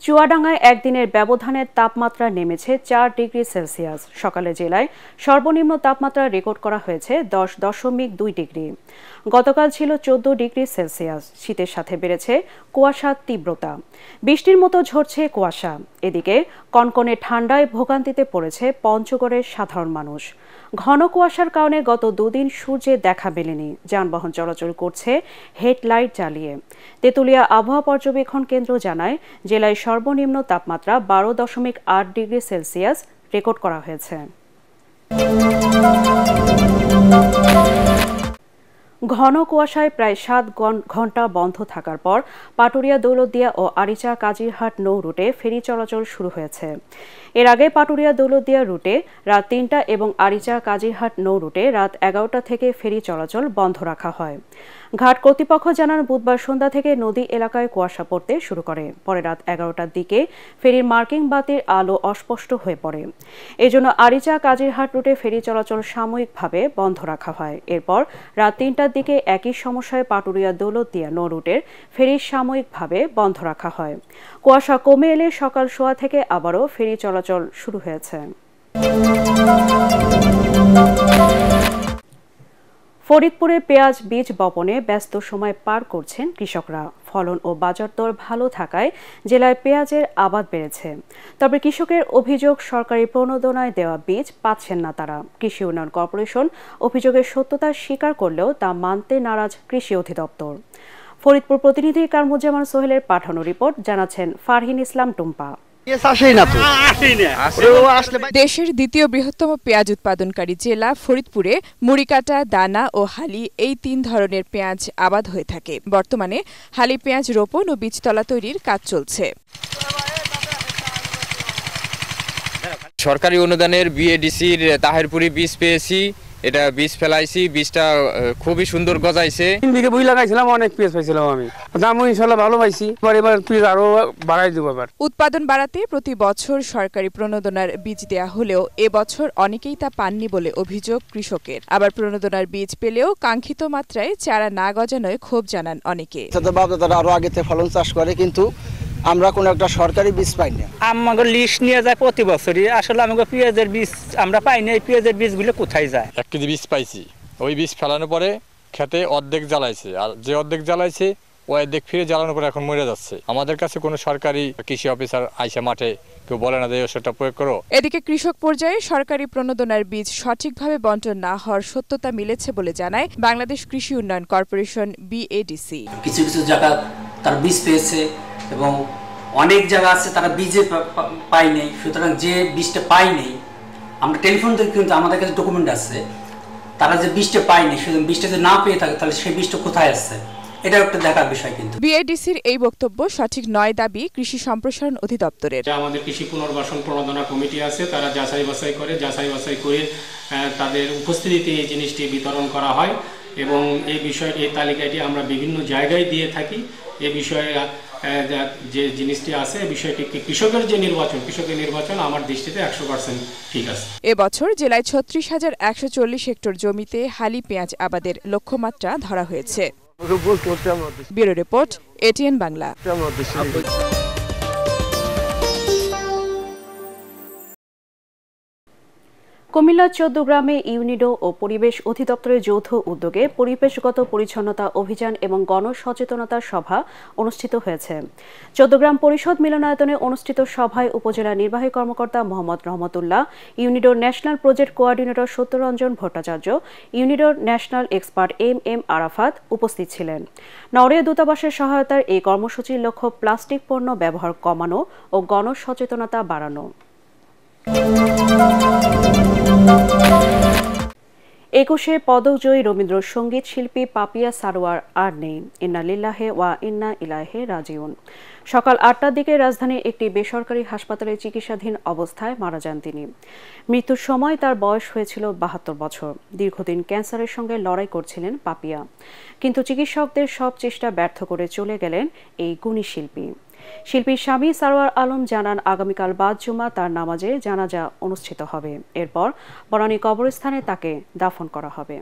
চুয়াডাঙ্গায় একদিনের ব্যবধানে তাপমাত্রা নেমেছে 4 ডিগ্রি সেলসিয়াস। সকালে জেলায় সর্বনিম্ন তাপমাত্রা রেকর্ড করা হয়েছে 10.2 ডিগ্রি। গতকাল ছিল 14 ডিগ্রি সেলসিয়াস। শীতের সাথে বেড়েছে কুয়াশার তীব্রতা, বৃষ্টির মতো ঝরছে কুয়াশা। এদিকে কনকনে ঠান্ডায় ভোগান্তিতে পড়েছে পঞ্চগড়ের সাধারণ মানুষ। ঘন কুয়াশার কারণে গত দুদিন সূর্যের দেখা মেলেনি। যানবাহন চলাচল করছে হেডলাইট জ্বালিয়ে। তেঁতুলিয়া আবহাওয়া পর্যবেক্ষণ কেন্দ্র জানায়, জেলায় সর্বনিম্ন তাপমাত্রা 12.8 ডিগ্রি সেলসিয়াস রেকর্ড করা হয়েছে। ঘন কুয়াশায় প্রায় 7 ঘন্টা বন্ধ থাকার পর পাটুরিয়া দৌলতদিয়া ও আরিচা কাজিরহাট নৌ রুটে ফেরি চলাচল শুরু হয়েছে। এর আগে পাটুরিয়া দৌলতদিয়া রুটে রাত 3টা এবং আরিচা কাজিরহাট নৌ রুটে রাত 11টা থেকে ফেরি চলাচল বন্ধ রাখা হয়। ঘাট কর্তৃপক্ষ জানান, বুধবার সন্ধ্যা থেকে নদী এলাকায় কুয়াশা পড়তে শুরু করে। পরে রাত 11টার দিকে ফেরির মার্কিং বাতির আলো অস্পষ্ট হয়ে পড়ে। এজন্য আরিচা কাজিরহাট রুটে ফেরি চলাচল সাময়িকভাবে বন্ধ রাখা হয়। এরপর রাত 3টার দিকে একই সমস্যায় পাটুরিয়া দৌলতদিয়া নৌ রুটের ফেরি সাময়িকভাবে বন্ধ রাখা হয়। কুয়াশা কমে এলে সকাল সোয়া থেকে আবারও ফেরি চলাচল শুরু হয়েছে। ফরিদপুরে পেঁয়াজ বীজ বপনে ব্যস্ত সময় পার করছেন কৃষকরা। ফলন ও বাজার দর ভালো থাকায় জেলায় পেঁয়াজের আবাদ বেড়েছে। তবে কৃষকের অভিযোগ, সরকারি প্রণোদনায় দেওয়া বীজ পাচ্ছেন না তারা। কৃষি উন্নয়ন কর্পোরেশন অভিযোগের সত্যতা স্বীকার করলেও তা মানতে নারাজ কৃষি অধিদপ্তর। ফরিদপুর প্রতিনিধি কামরুজ্জামান সোহেলের পাঠানো রিপোর্ট জানাচ্ছেন ফারহিন ইসলাম টুম্পা। দেশের দ্বিতীয় বৃহত্তম পেঁয়াজ উৎপাদনকারী জেলা ফরিদপুরে মুড়িকাটা, দানা ও হালি এই 3 ধরনের পেঁয়াজ আবাদ হয়ে থাকে। বর্তমানে হালি পেঁয়াজ রোপণ ও বীজতলা তৈরির কাজ চলছে। সরকারি অনুদানের বিএডিসির তাহেরপুরি বীজ পেয়েছি, এটা বীজ ফেলাইছি, বীজটা খুবই সুন্দর গজাইছে। 3 বিঘে বই লাগাইছিলাম, অনেক পেঁয়াজ পাইছিলাম আমি। দামও ইনশাআল্লাহ ভালো পাইছি। এবার পেঁয়াজ আরো বাড়াই দেব। এবার উৎপাদন বাড়াতে প্রতি বছর সরকারি প্রণোদনার বীজ দেয়া হলেও এবছর অনেকেই তা পাননি বলে অভিযোগ কৃষকের। আবার প্রণোদনার বীজ পেলেও কাঙ্ক্ষিত মাত্রায় চারা না গজানোয় ক্ষোভ জানান অনেকে। তারা আরো আগেতে ফলন চাষ করে, কিন্তু আমরা কোনো একটা সরকারি বীজ পাই না। আমাকে লিস্ট নিয়ে যায় প্রতি বছরই, আসলে আমাকে পেঁয়াজের বীজ আমরা পাই না। এই পেঁয়াজের বীজগুলো কোথায় যায়? 1 কেজি বীজ পাইছি, ওই বীজ ফেলানোর পরে খেতে অর্ধেক জ্বালাইছে, আর যে অর্ধেক জ্বালাইছে ওই অর্ধেক ফিরে জ্বালানোর পরে এখন মরে যাচ্ছে। আমাদের কাছে কোনো সরকারি কৃষি অফিসার আইসা মাঠে কেউ বলে না যে ওষুধটা প্রয়োগ করো। এদিকে কৃষক পর্যায়ে সরকারি প্রণোদনার বীজ সঠিকভাবে বন্টন না হওয়ার সত্যতা মিলেছে বলে জানায় বাংলাদেশ কৃষি উন্নয়ন কর্পোরেশন বিএডিসি। কিছু কিছু জায়গা তার বীজ পেয়েছে এবং অনেক জায়গা আছে তারা বীজে পাই নাই। সুতরাং যে বীজটা পাই নাই, আমরা টেলিফোন থেকে কিন্তু আমাদের কাছে ডকুমেন্ট আছে, তারা যে বীজটা পাই নাই, সুতরাং বীজটা যদি না পেয়ে থাকে তাহলে সেই বীজটা কোথায় আসছে, এটা একটা দেখার বিষয়। কিন্তু বিএডিসির এই বক্তব্য সঠিক নয় দাবি কৃষি সম্প্রসারণ অধিদপ্তরের। আমাদের কৃষি পুনর্বাসন প্রণোদনা কমিটি আছে, তারা যাচাই বাছাই করে তাদের উপস্থিতিতে এই জিনিসটি বিতরণ করা হয় এবং এই বিষয়টি, এই তালিকাটি আমরা বিভিন্ন জায়গায় দিয়ে থাকি। এ বিষয়ে যে জিনিসটি আছে, বিষয়টি কৃষকের নির্বাচন আমার দৃষ্টিতে 100% ঠিক আছে। এবছর জেলায় 36,140 হেক্টর জমিতে হালি পেঁয়াজ আবাদের লক্ষ্যমাত্রা ধরা হয়েছে। Bureau report, ATN Bangla. কুমিল্লার 14 গ্রামে ইউনিডো ও পরিবেশ অধিদপ্তরের যৌথ উদ্যোগে পরিবেশগত পরিচ্ছন্নতা অভিযান এবং গণসচেতনতা সভা অনুষ্ঠিত হয়েছে। 14 গ্রাম পরিষদ মিলনায়তনে অনুষ্ঠিত সভায় উপজেলা নির্বাহী কর্মকর্তা মোহাম্মদ রহমতুল্লাহ, ইউনিডোর national project coordinator Satyaranjan Bhattacharya, ইউনিডোর ন্যাশনাল এক্সপার্ট এম আরাফাত উপস্থিত ছিলেন। নওরিয়া দূতাবাসের সহায়তার এই কর্মসূচির লক্ষ্য প্লাস্টিক পণ্য ব্যবহার কমানো ও গণসচেতনতা বাড়ানো। 21শে পদকজয়ী রবীন্দ্রসঙ্গীত শিল্পী পাপিয়া সারোয়ার আর নেই। ইন্না লিল্লাহি ওয়া ইন্না ইলাইহি রাজিউন। সকাল 8টার দিকে রাজধানীর একটি বেসরকারি হাসপাতালে চিকিৎসাধীন অবস্থায় মারা যান তিনি। মৃত্যুর সময় তার বয়স হয়েছিল 72 বছর। দীর্ঘদিন ক্যান্সারের সঙ্গে লড়াই করছিলেন পাপিয়া, কিন্তু চিকিৎসকদের সব চেষ্টা ব্যর্থ করে চলে গেলেন এই গুণী শিল্পী। শিল্পীর স্বামী সারোয়ার আলম জানান, আগামীকাল বাদ জুমা তার নামাজে জানাজা অনুষ্ঠিত হবে। এরপর বনানী কবরস্থানে তাকে দাফন করা হবে।